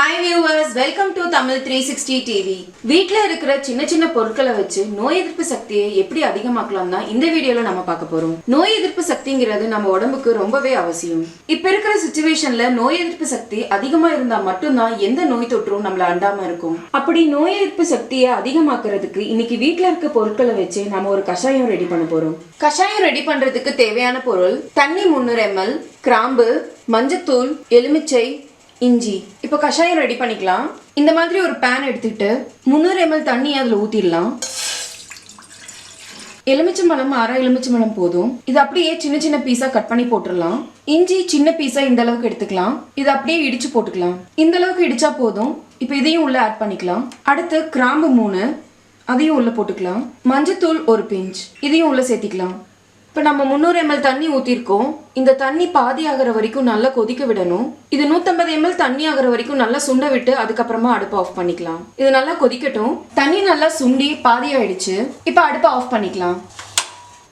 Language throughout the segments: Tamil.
Hi viewers, welcome to TAMIL360 TV. வீட்ல இருக்கிற சின்ன சின்ன பொருட்களை வச்சு நோய் எதிர்ப்பு சக்தியை எப்படி அதிகமாக்கலாம்னா இந்த வீடியோல நம்ம பார்க்க போறோம். நோய் எதிர்ப்பு சக்திங்கிறது நம்ம உடம்புக்கு ரொம்பவே அவசியம். இப்ப இருக்கிற சிச்சுவேஷன்ல நோய் எதிர்ப்பு சக்தி அதிகமா இருந்தா மட்டும்தான் எந்த நோய் தொற்றும் நம்மள அண்டாம இருக்கும். அப்படி நோய் எதிர்ப்பு சக்தியை அதிகமாக்குறதுக்கு இன்னைக்கு வீட்ல இருக்க பொருட்களை வச்சு நம்ம ஒரு கஷாயம் ரெடி பண்ண போறோம். கஷாயம் ரெடி பண்றதுக்கு தேவையான பொருள் தண்ணி 300 ml, கிராம்பு, மஞ்சத்தூள், எலுமிச்சை, இஞ்சி. இப்போ கஷாயம் ரெடி பண்ணிக்கலாம். இந்த மாதிரி ஒரு பேன் எடுத்துட்டு 300 ml தண்ணி அதுல ஊத்திடலாம். எலுமிச்சம்பழம், அரை எலுமிச்சம்பழம் போதும். இது அப்படியே சின்ன சின்ன பீஸா கட் பண்ணி போட்டுடலாம். இஞ்சி சின்ன பீஸா இந்த அளவுக்கு எடுத்துக்கலாம். இது அப்படியே இடிச்சு போட்டுக்கலாம். இந்த அளவுக்கு இடிச்சா போதும். இப்போ இதையும் உள்ள ஆட் பண்ணிக்கலாம். அடுத்து கிராம்பு 3, அதையும் உள்ள போட்டுக்கலாம். மஞ்சத்தூள் ஒரு பிஞ்ச், இதையும் உள்ள சேர்த்திக்கலாம். இப்போ நம்ம 300 ml தண்ணி ஊற்றிருக்கோம். இந்த தண்ணி பாதி ஆகிற வரைக்கும் நல்லா கொதிக்க விடணும். இது 150 ml தண்ணி ஆகிற வரைக்கும் நல்லா சுண்ட விட்டு அதுக்கப்புறமா அடுப்பை ஆஃப் பண்ணிக்கலாம். இது நல்லா கொதிக்கட்டும். தண்ணி நல்லா சுண்டி பாதி ஆயிடுச்சு. இப்போ அடுப்பை ஆஃப் பண்ணிக்கலாம்.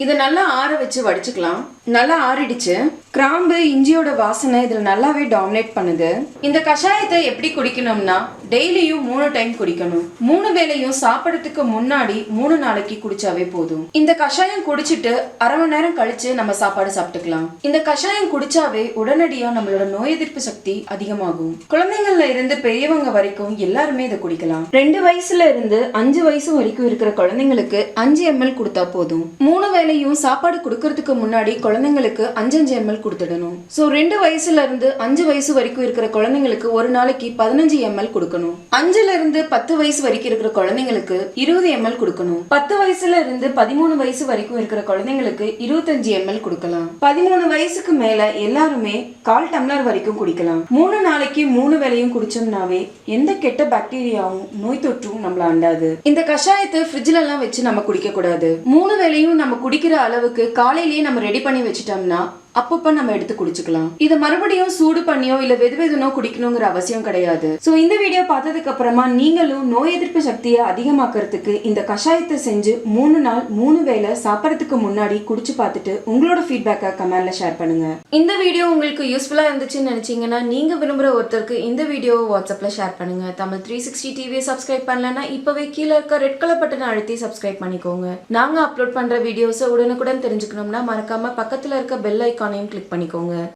இதை நல்லா ஆற வச்சு வடிச்சுக்கலாம். நல்லா ஆறிடுச்சு. கிராம்பு, இஞ்சியோட வாசனை இதுல நல்லாவே டாமினேட் பண்ணுது. இந்த கஷாயத்தை எப்படி குடிக்கணும்னா டெய்லியும் 3 டைம் குடிக்கணும். 3 வேளையும் சாப்பிடறதுக்கு முன்னாடி 3 நாளைக்கு குடிச்சாவே போதும். இந்த கஷாயம் குடிச்சிட்டு அரை மணி நேரம் கழிச்சு நம்ம சாப்பாடு சாப்பிட்டுக்கலாம். இந்த கஷாயம் குடிச்சாவே உடனடியா நம்மளோட நோய் எதிர்ப்பு சக்தி அதிகமாகும். குழந்தைங்கள்ல இருந்து பெரியவங்க வரைக்கும் எல்லாருமே இதை குடிக்கலாம். 2 வயசுல இருந்து 5 வயசு வரைக்கும் இருக்கிற குழந்தைங்களுக்கு 5 ml கொடுத்தா போதும். 3 வேளையும் சாப்பாடு கொடுக்கறதுக்கு முன்னாடி குழந்தைங்களுக்கு 5 ml கொடுத்துடணும். சோ 2 வயசுல இருந்து 5 வயசு வரைக்கும் இருக்கிற குழந்தைங்களுக்கு ஒரு நாளைக்கு 15 ml கொடுக்கணும். 5ல இருந்து 10 வயசு வரைக்கும் இருக்கிற குழந்தைங்களுக்கு 20 ml கொடுக்கணும். 10 வயசுல இருந்து 13 வயசு வரைக்கும் இருக்கிற குழந்தைங்களுக்கு 25 ml கொடுக்கலாம். 13 வயசுக்கு மேல எல்லாருமே 1/4 டம்ளர் வரைக்கும் குடிக்கலாம். 3 நாளைக்கு 3 வேளையும் குடிச்சோம்னாவே எந்த கெட்ட பாக்டீரியாவும் நோய் தொற்றும் நம்மள அண்டாது. இந்த கஷாயத்தை ஃப்ரிட்ஜ்ல எல்லாம் வச்சு நம்ம குடிக்க கூடாது. 3 வேளையும் நம்ம குடிக்கிற அளவுக்கு காலையிலேயே நம்ம ரெடி பண்ணி வச்சுட்டோம்னா அப்பப்ப நம்ம எடுத்து குடிச்சுக்கலாம். இதை மறுபடியும் சூடு பண்ணியோ இல்ல வெதுவெதுனோ குடிக்கணுங்கிற அவசியம் கிடையாது. சோ இந்த வீடியோ பார்த்ததுக்கு அப்புறமா நீங்களும் நோய் எதிர்ப்பு சக்தியை அதிகமாக்குறதுக்கு இந்த கஷாயத்தை செஞ்சு 3 நாள் 3 வேளை சாப்பிடறதுக்கு முன்னாடி குடிச்சு பார்த்துட்டு உங்களோட ஃபீட்பேக்கை கமெண்ட்ல ஷேர் பண்ணுங்க. இந்த வீடியோ உங்களுக்கு யூஸ்ஃபுல்லா இருந்துச்சுன்னு நினைச்சீங்கன்னா நீங்க விரும்புற ஒருத்தருக்கு இந்த வீடியோவை வாட்ஸ்அப்ல ஷேர் பண்ணுங்க. தமிழ்360 டிவியை சப்ஸ்கிரைப் பண்ணலன்னா இப்பவே கீழே இருக்க ரெட் கலர் பட்டனை அழுத்தி சப்ஸ்கிரைப் பண்ணிக்கோங்க. நாங்க அப்லோட் பண்ற வீடியோஸை உடனுக்குடன் தெரிஞ்சுக்கணும்னா மறக்காம பக்கத்துல இருக்க பெல் ஐகானையும் கிளிக் பண்ணிக்கோங்க.